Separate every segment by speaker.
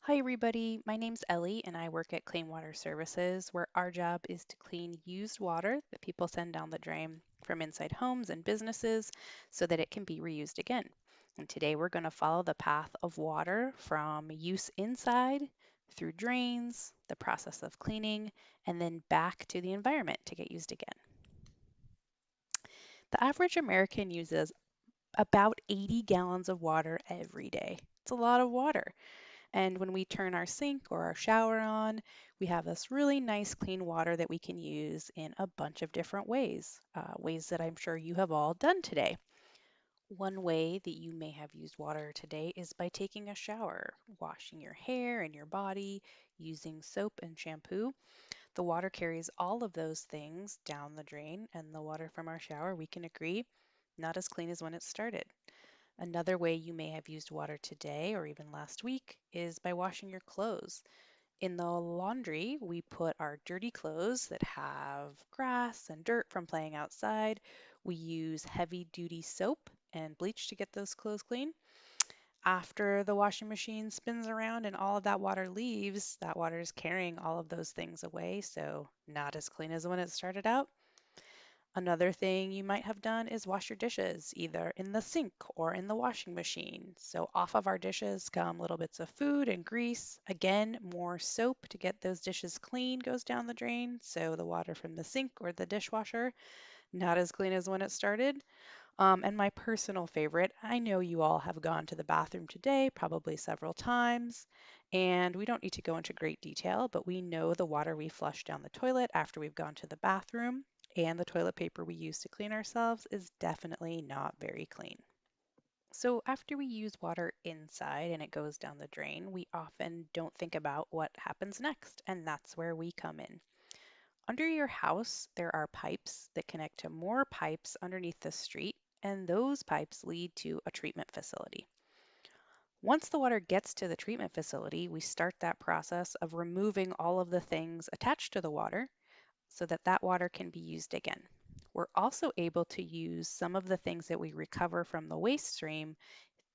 Speaker 1: Hi, everybody. My name's Ellie, and I work at Clean Water Services, where our job is to clean used water that people send down the drain from inside homes and businesses so that it can be reused again. And today we're going to follow the path of water from use inside through drains, the process of cleaning, and then back to the environment to get used again. The average American uses about 80 gallons of water every day. It's a lot of water. And when we turn our sink or our shower on, we have this really nice clean water that we can use in a bunch of different ways, ways that I'm sure you have all done today. One way that you may have used water today is by taking a shower, washing your hair and your body, using soap and shampoo. The water carries all of those things down the drain, and the water from our shower, we can agree, not as clean as when it started. Another way you may have used water today or even last week is by washing your clothes. In the laundry, we put our dirty clothes that have grass and dirt from playing outside. We use heavy duty soap and bleach to get those clothes clean. After the washing machine spins around and all of that water leaves, that water is carrying all of those things away, so not as clean as when it started out. Another thing you might have done is wash your dishes either in the sink or in the washing machine. So off of our dishes come little bits of food and grease. Again, more soap to get those dishes clean goes down the drain. So the water from the sink or the dishwasher, not as clean as when it started. And my personal favorite, I know you all have gone to the bathroom today, probably several times, and we don't need to go into great detail, but we know the water we flush down the toilet after we've gone to the bathroom and the toilet paper we use to clean ourselves is definitely not very clean. So after we use water inside and it goes down the drain, we often don't think about what happens next, and that's where we come in. Under your house, there are pipes that connect to more pipes underneath the street, and those pipes lead to a treatment facility. Once the water gets to the treatment facility, we start that process of removing all of the things attached to the water so that that water can be used again. We're also able to use some of the things that we recover from the waste stream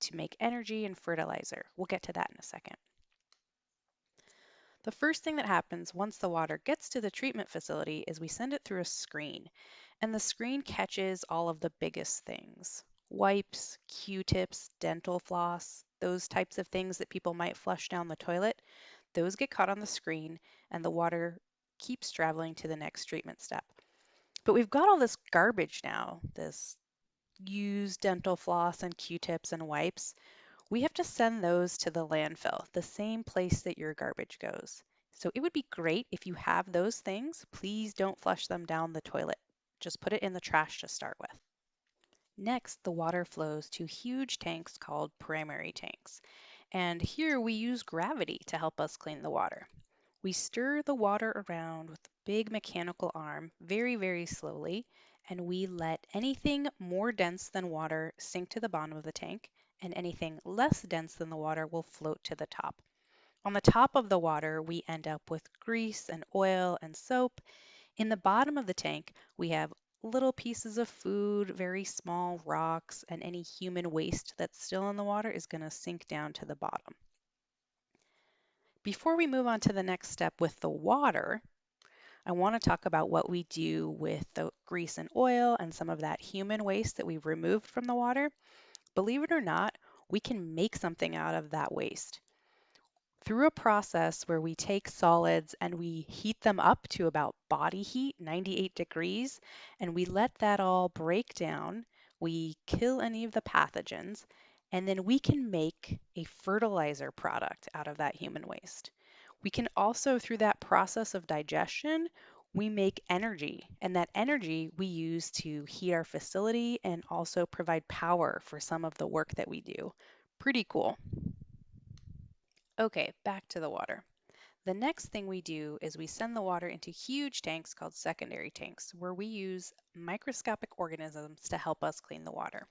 Speaker 1: to make energy and fertilizer. We'll get to that in a second. The first thing that happens once the water gets to the treatment facility is we send it through a screen, and the screen catches all of the biggest things. Wipes, Q-tips, dental floss, those types of things that people might flush down the toilet, those get caught on the screen and the water keeps traveling to the next treatment step. But we've got all this garbage now, this used dental floss and Q-tips and wipes. We have to send those to the landfill, the same place that your garbage goes. So it would be great if you have those things. Please don't flush them down the toilet. Just put it in the trash to start with. Next, the water flows to huge tanks called primary tanks. And here we use gravity to help us clean the water. We stir the water around with a big mechanical arm very, very slowly, and we let anything more dense than water sink to the bottom of the tank, and anything less dense than the water will float to the top. On the top of the water, we end up with grease and oil and soap. In the bottom of the tank, we have little pieces of food, very small rocks, and any human waste that's still in the water is going to sink down to the bottom. Before we move on to the next step with the water, I want to talk about what we do with the grease and oil and some of that human waste that we've removed from the water. Believe it or not, we can make something out of that waste. Through a process where we take solids and we heat them up to about body heat, 98 degrees, and we let that all break down, we kill any of the pathogens, and then we can make a fertilizer product out of that human waste. We can also, through that process of digestion, we make energy, and that energy we use to heat our facility and also provide power for some of the work that we do. Pretty cool. Okay, back to the water. The next thing we do is we send the water into huge tanks called secondary tanks, where we use microscopic organisms to help us clean the water.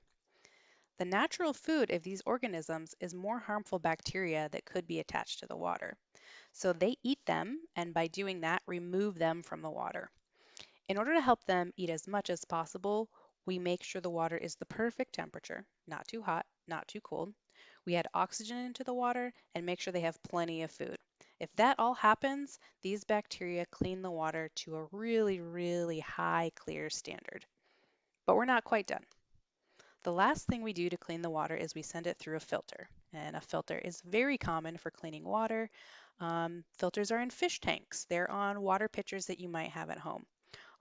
Speaker 1: The natural food of these organisms is more harmful bacteria that could be attached to the water. So they eat them, and by doing that, remove them from the water. In order to help them eat as much as possible, we make sure the water is the perfect temperature, not too hot, not too cold. we add oxygen into the water, and make sure they have plenty of food. If that all happens, these bacteria clean the water to a really, really high clear standard. But we're not quite done. The last thing we do to clean the water is we send it through a filter. And a filter is very common for cleaning water. Filters are in fish tanks. They're on water pitchers that you might have at home.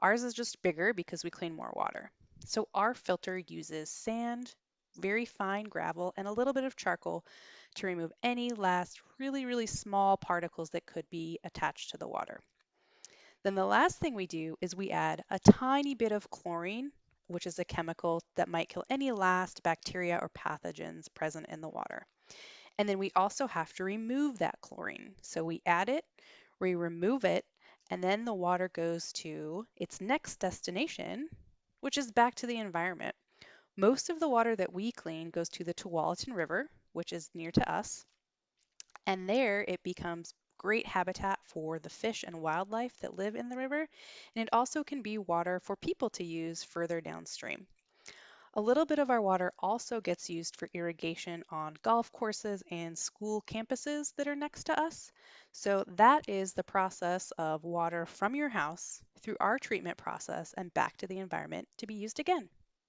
Speaker 1: Ours is just bigger because we clean more water. So our filter uses sand, very fine gravel, and a little bit of charcoal to remove any last really, really small particles that could be attached to the water. Then the last thing we do is we add a tiny bit of chlorine, which is a chemical that might kill any last bacteria or pathogens present in the water. And then we also have to remove that chlorine. So we add it, we remove it, and then the water goes to its next destination, which is back to the environment. Most of the water that we clean goes to the Tualatin River, which is near to us, and there it becomes great habitat for the fish and wildlife that live in the river, and it also can be water for people to use further downstream. A little bit of our water also gets used for irrigation on golf courses and school campuses that are next to us. So that is the process of water from your house through our treatment process and back to the environment to be used again.